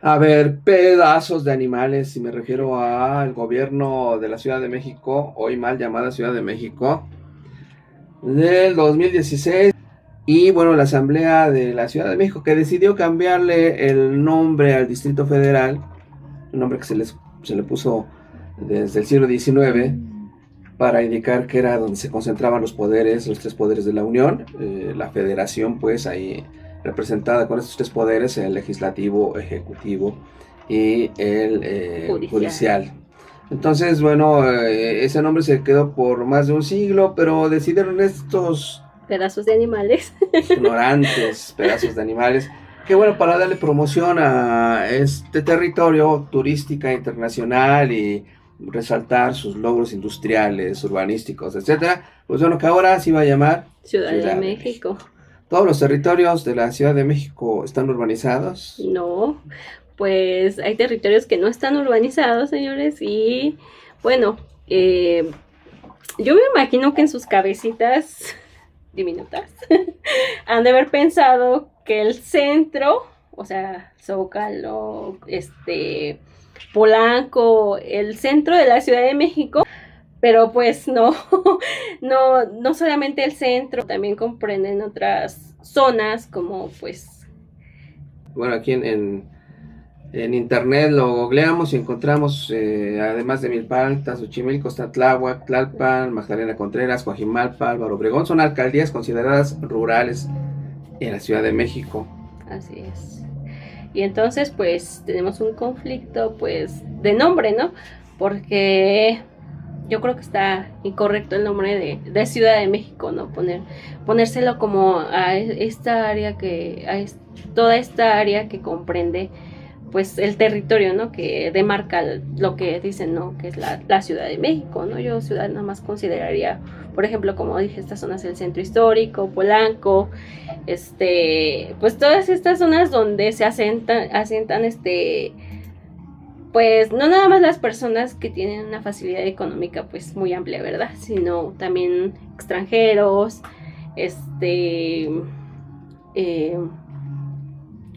A ver, pedazos de animales, si me refiero al gobierno de la Ciudad de México, hoy mal llamada Ciudad de México, del 2016. Y bueno, la Asamblea de la Ciudad de México que decidió cambiarle el nombre al Distrito Federal, un nombre que se le puso desde el siglo XIX, para indicar que era donde se concentraban los poderes, los tres poderes de la Unión, la federación pues ahí representada con estos tres poderes, el legislativo, ejecutivo y el Judicial. judicial. Entonces, bueno, ese nombre se quedó por más de un siglo, pero decidieron estos Pedazos de animales. ignorantes pedazos de animales que bueno, para darle promoción a este territorio turística internacional y resaltar sus logros industriales, urbanísticos, etcétera, pues bueno, que ahora se va a llamar Ciudad de Ciudad de México. México. Todos los territorios de la Ciudad de México están urbanizados. No, pues hay territorios que no están urbanizados, señores, y bueno, yo me imagino que en sus cabecitas diminutas han de haber pensado que el centro, o sea, Zócalo, Polanco, el centro de la Ciudad de México, pero pues no, no solamente el centro, también comprenden otras zonas como pues, Bueno, aquí en internet lo googleamos y encontramos, además de Milpalta, Xochimilco, Tláhuac, Tlalpan, Magdalena Contreras, Coajimalpa, Álvaro Obregón, son alcaldías consideradas rurales en la Ciudad de México. así es. Y entonces pues tenemos un conflicto pues de nombre, ¿no? Porque yo creo que está incorrecto el nombre de Ciudad de México, ¿no? Ponérselo como a esta área toda esta área que comprende pues el territorio, ¿no? Que demarca lo que dicen, ¿no? Que es la Ciudad de México, ¿no? Yo ciudad nada más consideraría, por ejemplo, como dije, estas zonas del centro histórico, Polanco, pues todas estas zonas donde se asientan pues no nada más las personas que tienen una facilidad económica pues muy amplia, ¿verdad? Sino también extranjeros, este, eh,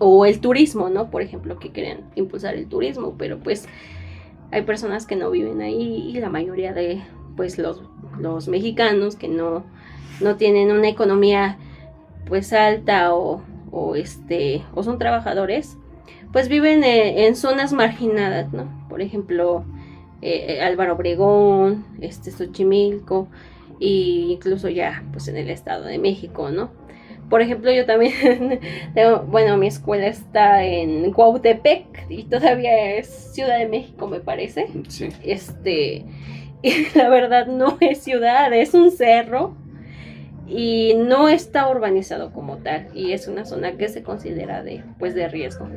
o el turismo, ¿no? Por ejemplo, que quieren impulsar el turismo, pero pues hay personas que no viven ahí y la mayoría de pues los mexicanos que no tienen una economía pues alta o son trabajadores, pues viven en zonas marginadas, ¿no? Por ejemplo, Álvaro Obregón, Xochimilco, e incluso ya pues en el Estado de México, ¿no? Por ejemplo, yo también bueno, mi escuela está en Cuautepec y todavía es Ciudad de México, me parece. Sí. Y la verdad no es ciudad, es un cerro y no está urbanizado como tal y es una zona que se considera pues de riesgo.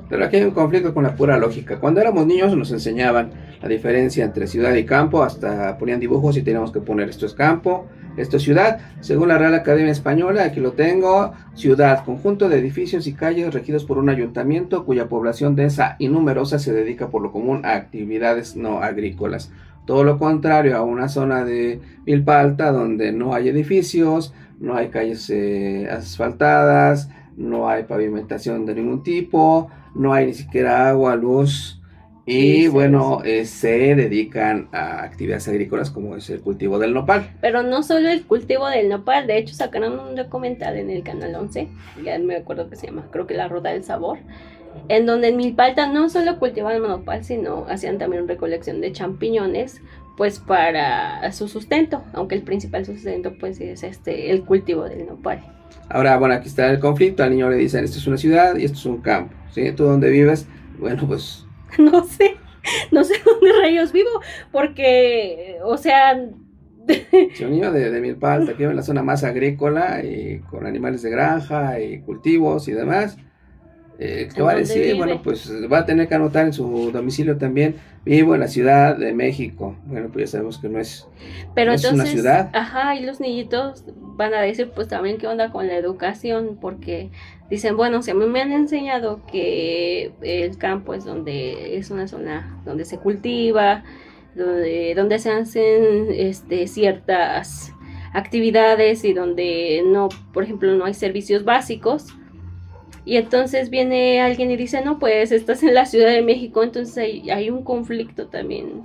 Pero aquí hay un conflicto con la pura lógica. Cuando éramos niños nos enseñaban la diferencia entre ciudad y campo, hasta ponían dibujos y teníamos que poner esto es campo, esto es ciudad. Según la Real Academia Española, aquí lo tengo, ciudad, conjunto de edificios y calles regidos por un ayuntamiento cuya población densa y numerosa se dedica por lo común a actividades no agrícolas. Todo lo contrario a una zona de milpa alta donde no hay edificios, no hay calles asfaltadas, no hay pavimentación de ningún tipo, no hay ni siquiera agua, luz Sí, y sí. bueno, se dedican a actividades agrícolas como es el cultivo del nopal. Pero no solo el cultivo del nopal, de hecho sacaron un documental en el Canal 11, ya me acuerdo que se llama, creo que La Ruta del Sabor, en donde en Milpalta no solo cultivaban nopal, sino hacían también recolección de champiñones, pues para su sustento, aunque el principal sustento pues es el cultivo del nopal. Ahora, bueno, aquí está el conflicto, al niño le dicen esto es una ciudad y esto es un campo, ¿sí? ¿Tú dónde vives? Bueno, pues No sé, no sé dónde rayos vivo, porque, o sea, si un niño de Milpalta que vive en la zona más agrícola y con animales de granja y cultivos y demás, ¿qué ¿en va a dónde decir? vive? Bueno, pues va a tener que anotar en su domicilio también, vivo en la Ciudad de México. Bueno, pues ya sabemos que Pero no es una entonces, ciudad. ajá, y los niñitos van a decir, pues también qué onda con la educación, porque dicen, bueno, si a mí me han enseñado que el campo es donde es una zona donde se cultiva, donde se hacen ciertas actividades y donde no, por ejemplo, no hay servicios básicos, Y entonces viene alguien y dice, no, pues estás en la Ciudad de México, entonces hay un conflicto también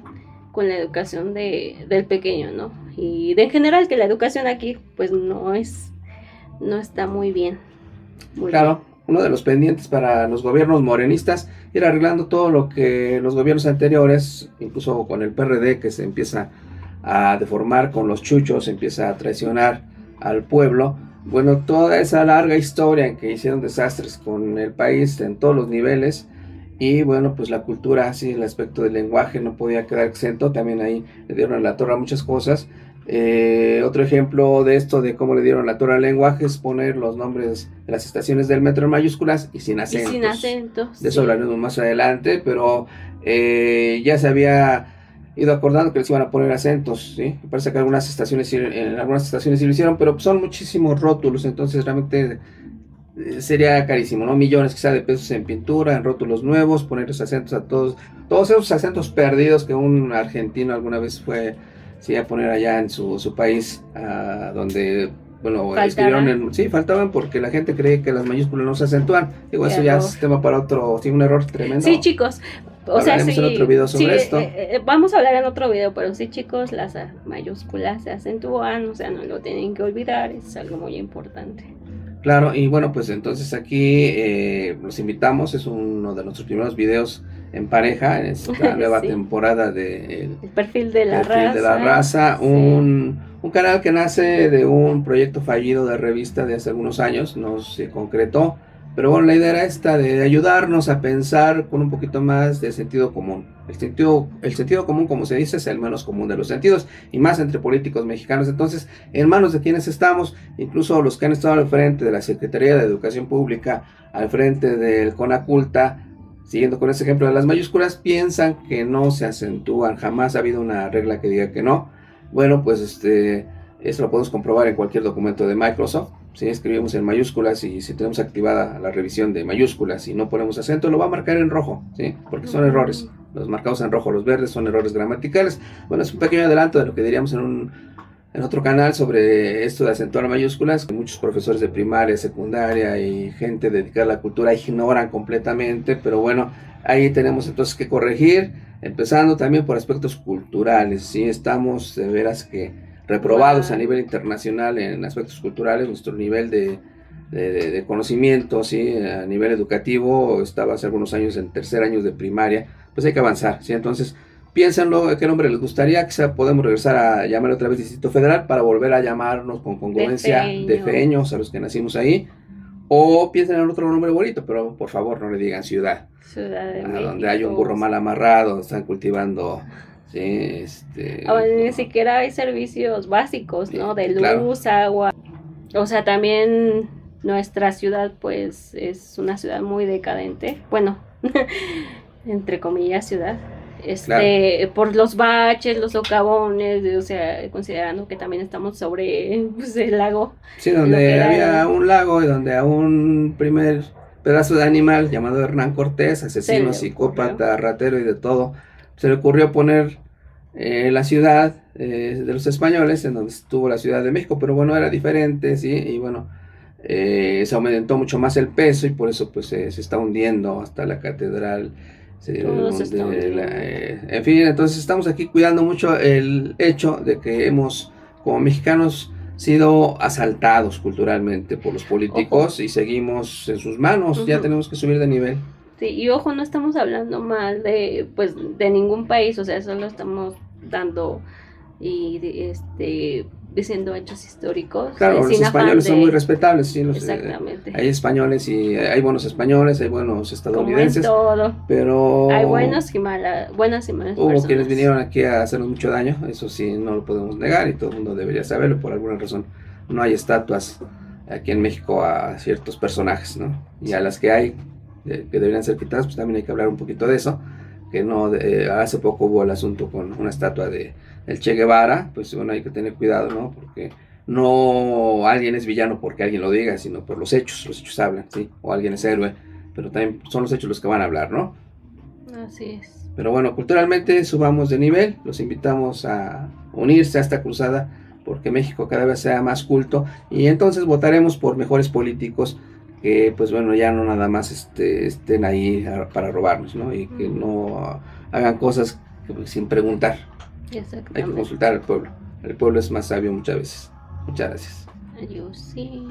con la educación del pequeño, ¿no? Y en general que la educación aquí pues no está muy bien. Claro, uno de los pendientes para los gobiernos morenistas ir arreglando todo lo que los gobiernos anteriores, incluso con el PRD, que se empieza a deformar con los chuchos, se empieza a traicionar al pueblo. Bueno, toda esa larga historia en que hicieron desastres con el país en todos los niveles. Y bueno, pues la cultura, sí, el aspecto del lenguaje no podía quedar exento. También ahí le dieron la torre a muchas cosas. Otro ejemplo de esto, de cómo le dieron la torre al lenguaje, es poner los nombres de las estaciones del metro en mayúsculas y sin acentos. Y sin acentos. De eso hablaremos más adelante, pero ya se había ido acordando que les iban a poner acentos, ¿sí? Me parece que en algunas estaciones sí lo hicieron, pero son muchísimos rótulos, entonces realmente sería carísimo, ¿no? Millones quizá de pesos en pintura, en rótulos nuevos, poner los acentos a todos esos acentos perdidos que un argentino alguna vez fue, sí, a poner allá en su país, donde, bueno, escribieron faltaban porque la gente cree que las mayúsculas no se acentúan. Digo, eso ya es tema para otro, sí, un error tremendo. Sí, chicos, Hablaremos en otro video sobre esto. Vamos a hablar en otro video, pero sí, chicos, las mayúsculas se acentúan, o sea, no lo tienen que olvidar, es algo muy importante. Claro, y bueno, pues entonces aquí los invitamos, es uno de nuestros primeros videos en pareja, en esta nueva temporada de El perfil de la raza. Sí. Un canal que nace de un proyecto fallido de revista de hace algunos años, no se concretó, pero bueno, la idea era esta, de ayudarnos a pensar con un poquito más de sentido común. El sentido común, como se dice, es el menos común de los sentidos, y más entre políticos mexicanos. Entonces, en manos de quienes estamos, incluso los que han estado al frente de la Secretaría de Educación Pública, al frente del CONACULTA, siguiendo con ese ejemplo de las mayúsculas, piensan que no se acentúan, jamás ha habido una regla que diga que no. Bueno, pues eso lo podemos comprobar en cualquier documento de Microsoft. Si escribimos en mayúsculas y si tenemos activada la revisión de mayúsculas y no ponemos acento, lo va a marcar en rojo, ¿sí? Porque son errores. Los marcados en rojo, los verdes, son errores gramaticales. Bueno, es un pequeño adelanto de lo que diríamos en otro canal sobre esto de acentuar mayúsculas. Muchos profesores de primaria, secundaria y gente dedicada a la cultura ignoran completamente, pero bueno, ahí tenemos entonces que corregir, empezando también por aspectos culturales, ¿sí? Estamos de veras que reprobados a nivel internacional en aspectos culturales. Nuestro nivel de conocimiento, ¿sí? A nivel educativo estaba hace algunos años en tercer año de primaria, pues hay que avanzar, ¿sí? Entonces piénsenlo, qué nombre les gustaría, quizá podemos regresar a llamar otra vez Distrito Federal para volver a llamarnos con congruencia de feños a los que nacimos ahí, o piensen en otro nombre bonito, pero por favor no le digan ciudad de México, donde hay un burro mal amarrado, donde están cultivando, sí, ni siquiera hay servicios básicos, ¿no? De luz, claro, agua. O sea, también nuestra ciudad, pues, es una ciudad muy decadente. Bueno, entre comillas, ciudad. Claro. Por los baches, los socavones, o sea, considerando que también estamos sobre, pues, el lago. Sí, donde había un lago y donde a un primer pedazo de animal llamado Hernán Cortés, asesino, psicópata, ratero y de todo, se le ocurrió poner la ciudad de los españoles, en donde estuvo la Ciudad de México, pero bueno, era diferente, ¿sí? Y bueno, se aumentó mucho más el peso y por eso pues se está hundiendo hasta la catedral. En fin, entonces estamos aquí cuidando mucho el hecho de que hemos, como mexicanos, sido asaltados culturalmente por los políticos y seguimos en sus manos. Ya tenemos que subir de nivel. Sí, y ojo, no estamos hablando mal de ningún país, o sea, solo estamos dando y diciendo hechos históricos. Claro, los españoles son muy respetables, sí. Exactamente. Hay españoles y hay buenos españoles, hay buenos estadounidenses. Como en todo. Pero hay buenas y malas hubo personas. Quienes vinieron aquí a hacernos mucho daño, eso sí, no lo podemos negar y todo el mundo debería saberlo. Por alguna razón no hay estatuas aquí en México a ciertos personajes, ¿no? Y a las que hay, que deberían ser quitadas, pues también hay que hablar un poquito de eso. Que no, hace poco hubo el asunto con una estatua del Che Guevara, pues bueno, hay que tener cuidado, ¿no? Porque no alguien es villano porque alguien lo diga, sino por los hechos hablan, ¿sí? O alguien es héroe, pero también son los hechos los que van a hablar, ¿no? Así es. Pero bueno, culturalmente subamos de nivel, los invitamos a unirse a esta cruzada porque México cada vez sea más culto y entonces votaremos por mejores políticos que pues bueno, ya no nada más estén ahí para robarnos, ¿no? Y que no hagan cosas sin preguntar. Hay que consultar al pueblo. El pueblo es más sabio muchas veces. Muchas gracias. Adiós, sí.